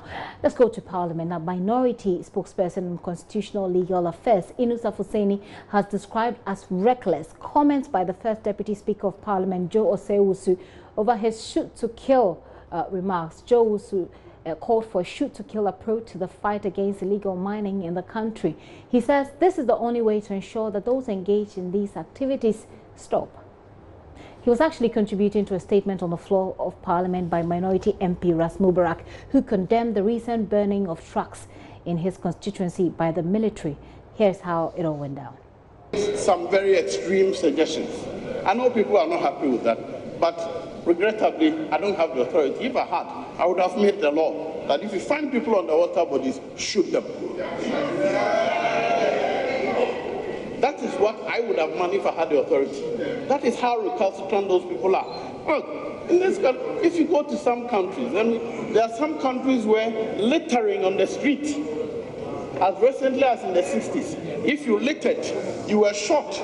Now, let's go to Parliament. Now, Minority spokesperson on Constitutional Legal Affairs, Inusah Fuseini, has described as reckless comments by the First Deputy Speaker of Parliament, JoyNews Owusu, over his shoot-to-kill remarks. JoyNews called for a shoot-to-kill approach to the fight against illegal mining in the country. He says this is the only way to ensure that those engaged in these activities stop. He was actually contributing to a statement on the floor of Parliament by Minority MP Ras Mubarak, who condemned the recent burning of trucks in his constituency by the military. Here's how it all went down. Some very extreme suggestions. I know people are not happy with that, but regrettably, I don't have the authority. If I had, I would have made the law that if you find people on the water bodies, shoot them. That is what I would have done if I had the authority. That is how recalcitrant those people are. Well, in this country, if you go to some countries, there are some countries where littering on the street, as recently as in the 60s, if you littered, you were shot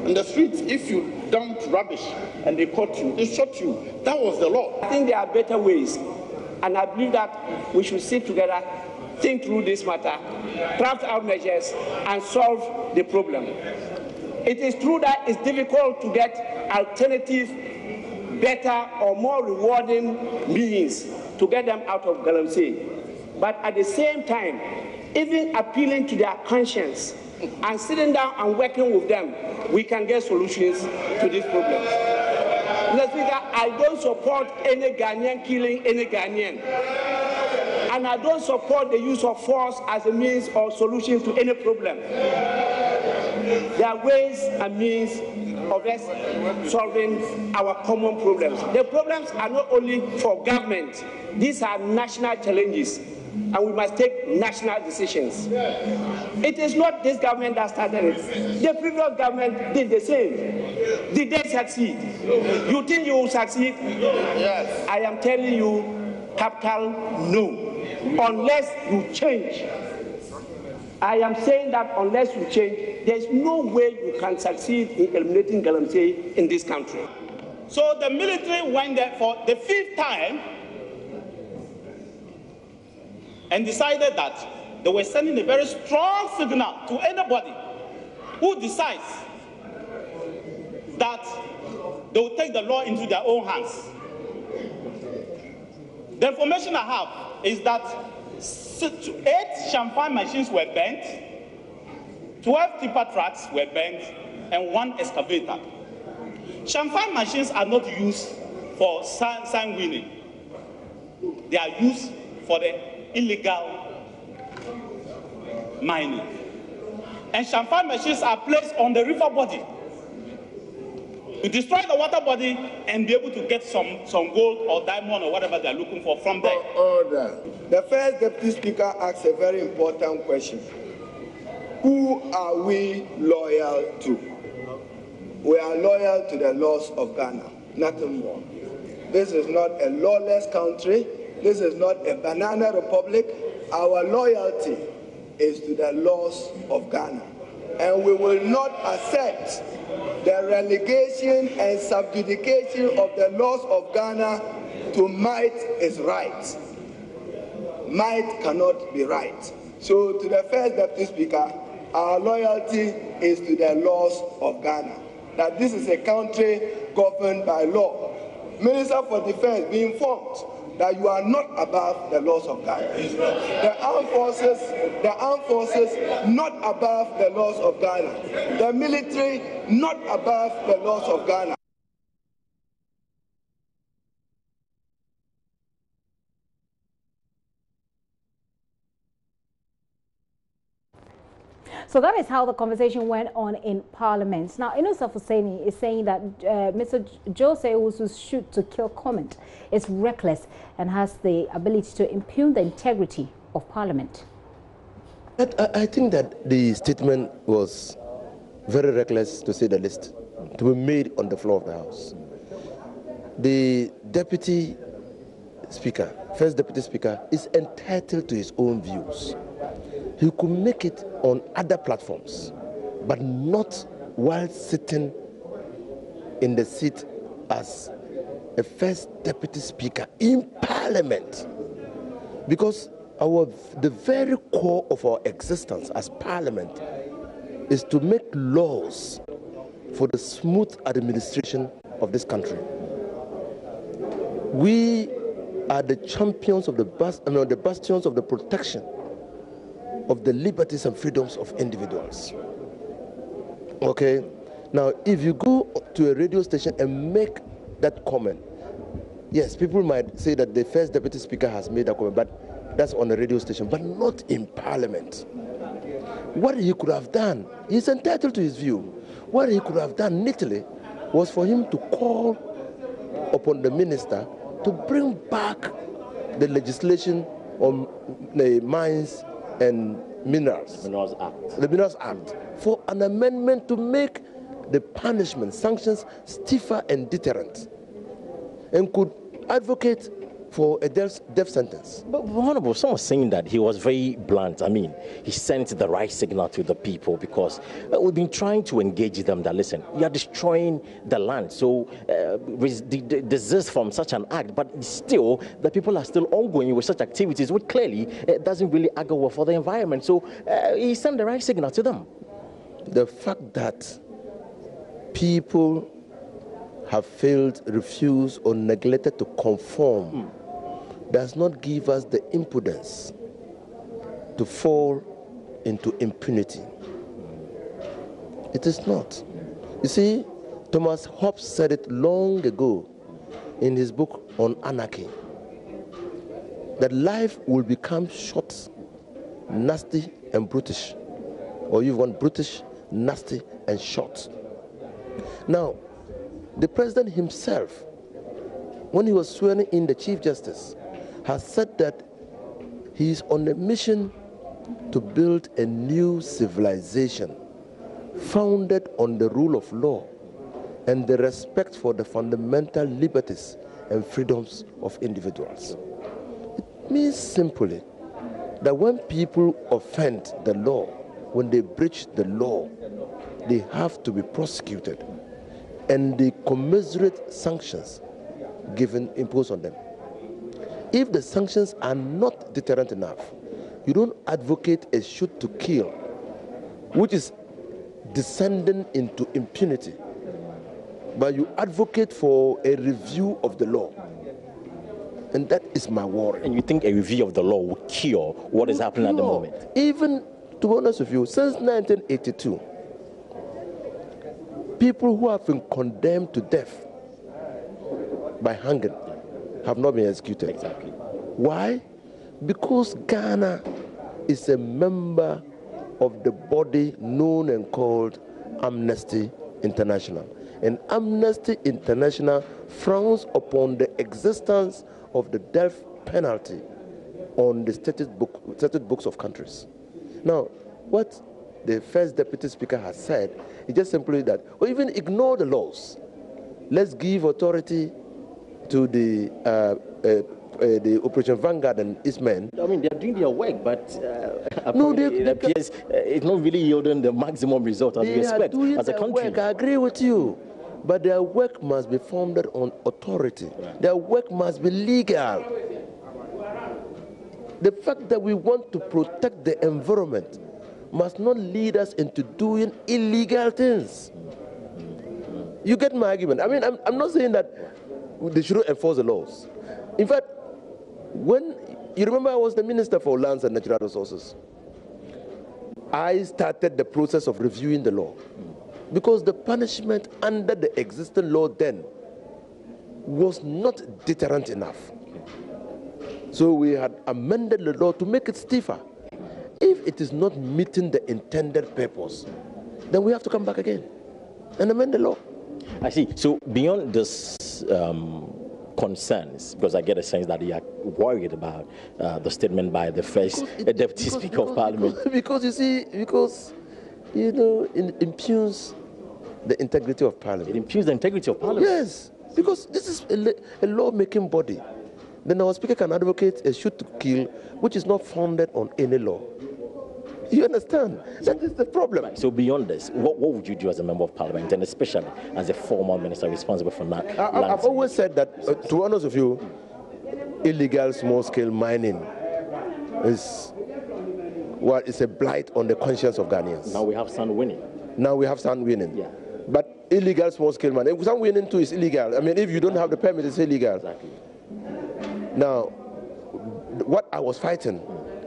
in the streets. If you dumped rubbish and they caught you, they shot you. That was the law. I think there are better ways, and I believe that we should sit together, think through this matter, craft out measures, and solve the problem. It is true that it's difficult to get alternative, better or more rewarding means to get them out of Galamsey. But at the same time, even appealing to their conscience and sitting down and working with them, we can get solutions to these problems. Mr. Speaker, I don't support any Ghanaian killing any Ghanaian. And I don't support the use of force as a means or solution to any problem. There are ways and means of us solving our common problems. The problems are not only for government. These are national challenges, and we must take national decisions. It is not this government that started it. The previous government did the same. Did they succeed? You think you will succeed? Yes. I am telling you, capital no. Unless you change. I am saying that unless you change, there is no way you can succeed in eliminating Galamsey in this country. So the military went there for the 5th time and decided that they were sending a very strong signal to anybody who decides that they will take the law into their own hands. The information I have is that 8 champagne machines were burnt, 12 tipper trucks were burnt, and 1 excavator. Champagne machines are not used for sign winning. They are used for the illegal mining. And champagne machines are placed on the river body to destroy the water body and be able to get some gold or diamond or whatever they're looking for from there. Order. The First Deputy Speaker asks a very important question. Who are we loyal to? We are loyal to the laws of Ghana, nothing more. This is not a lawless country. This is not a banana republic. Our loyalty is to the laws of Ghana. And we will not accept the relegation and subjugation of the laws of Ghana to might is right. Might cannot be right. So to the First Deputy Speaker, our loyalty is to the laws of Ghana. That this is a country governed by law. Minister for Defense, be informed that you are not above the laws of Ghana. The armed forces, not above the laws of Ghana. The military, not above the laws of Ghana. So that is how the conversation went on in Parliament. Now, Inusah Fuseini is saying that Mr. JoyNews Owusu's shoot-to-kill comment is reckless and has the ability to impugn the integrity of Parliament. I think that the statement was very reckless, to say the least, to be made on the floor of the House. The Deputy Speaker, First Deputy Speaker, is entitled to his own views. He could make it on other platforms, but not while sitting in the seat as a First Deputy Speaker in Parliament. Because the very core of our existence as Parliament is to make laws for the smooth administration of this country. We are the champions of the bastions of the protection of the liberties and freedoms of individuals. Okay? Now, if you go to a radio station and make that comment, yes, people might say that the first deputy speaker has made that comment, but that's on a radio station, but not in Parliament. What he could have done, he's entitled to his view. What he could have done neatly was for him to call upon the minister to bring back the legislation on the mines and minerals. The Minerals Act, for an amendment to make the punishment, sanctions stiffer and deterrent, and could advocate for a death sentence. But Honorable, someone was saying that he was very blunt. I mean, he sent the right signal to the people because we've been trying to engage them that, listen, you are destroying the land, so desist from such an act. But still, the people are still ongoing with such activities, which clearly doesn't really augur well for the environment. So he sent the right signal to them. The fact that people have failed, refused, or neglected to conform does not give us the impudence to fall into impunity. It is not. You see, Thomas Hobbes said it long ago in his book on anarchy, that life will become short, nasty, and brutish. Or you want brutish, nasty, and short. Now, the president himself, when he was swearing in the Chief Justice, has said that he is on a mission to build a new civilization founded on the rule of law and the respect for the fundamental liberties and freedoms of individuals. It means simply that when people offend the law, when they breach the law, they have to be prosecuted, and the commensurate sanctions imposed on them. If the sanctions are not deterrent enough, you don't advocate a shoot to kill, which is descending into impunity, but you advocate for a review of the law. And that is my worry. And you think a review of the law will cure what is happening at the moment? Even, to be honest with you, since 1982, people who have been condemned to death by hanging have not been executed. Exactly. Why? Because Ghana is a member of the body known and called Amnesty International. And Amnesty International frowns upon the existence of the death penalty on the statute books of countries. Now, what the first deputy speaker has said is just simply that, or even ignore the laws. Let's give authority to the Operation Vanguard and its men. I mean, they're doing their work, but no, it appears it's not really yielding the maximum result as we expect as a country. Work, I agree with you, but their work must be founded on authority. Right. Their work must be legal. The fact that we want to protect the environment must not lead us into doing illegal things. You get my argument? I mean, I'm not saying that they shouldn't enforce the laws. In fact, when you remember I was the Minister for Lands and Natural Resources, I started the process of reviewing the law because the punishment under the existing law then was not deterrent enough. So we had amended the law to make it stiffer. If it is not meeting the intended purpose, then we have to come back again and amend the law. I see. So beyond this concerns, because I get a sense that you are worried about the statement by the first Deputy Speaker of Parliament. Because you see, you know, it impugns the integrity of Parliament. It impugns the integrity of Parliament? Yes, because this is a law-making body. Then our Speaker can advocate a shoot to kill, which is not founded on any law. You understand? That is the problem. Right. So beyond this, what would you do as a member of Parliament, and especially as a former minister responsible for that? I've always said that, to be honest with you, illegal small-scale mining is, well, it's a blight on the conscience of Ghanaians. Now we have some winning. Now we have some winning. Yeah. But illegal small-scale mining, some winning too is illegal. I mean, if you don't have the permit, it's illegal. Exactly. Now, what I was fighting,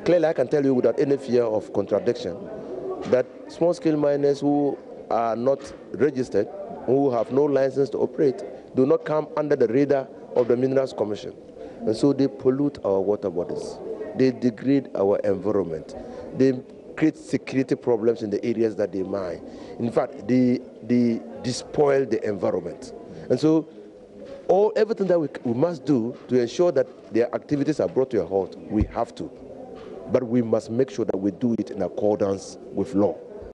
clearly I can tell you without any fear of contradiction, that small-scale miners who are not registered, who have no license to operate, do not come under the radar of the Minerals Commission. And so they pollute our water bodies. They degrade our environment. They create security problems in the areas that they mine. In fact, they despoil the environment. And so everything that we must do to ensure that their activities are brought to a halt, we have to. But we must make sure that we do it in accordance with law.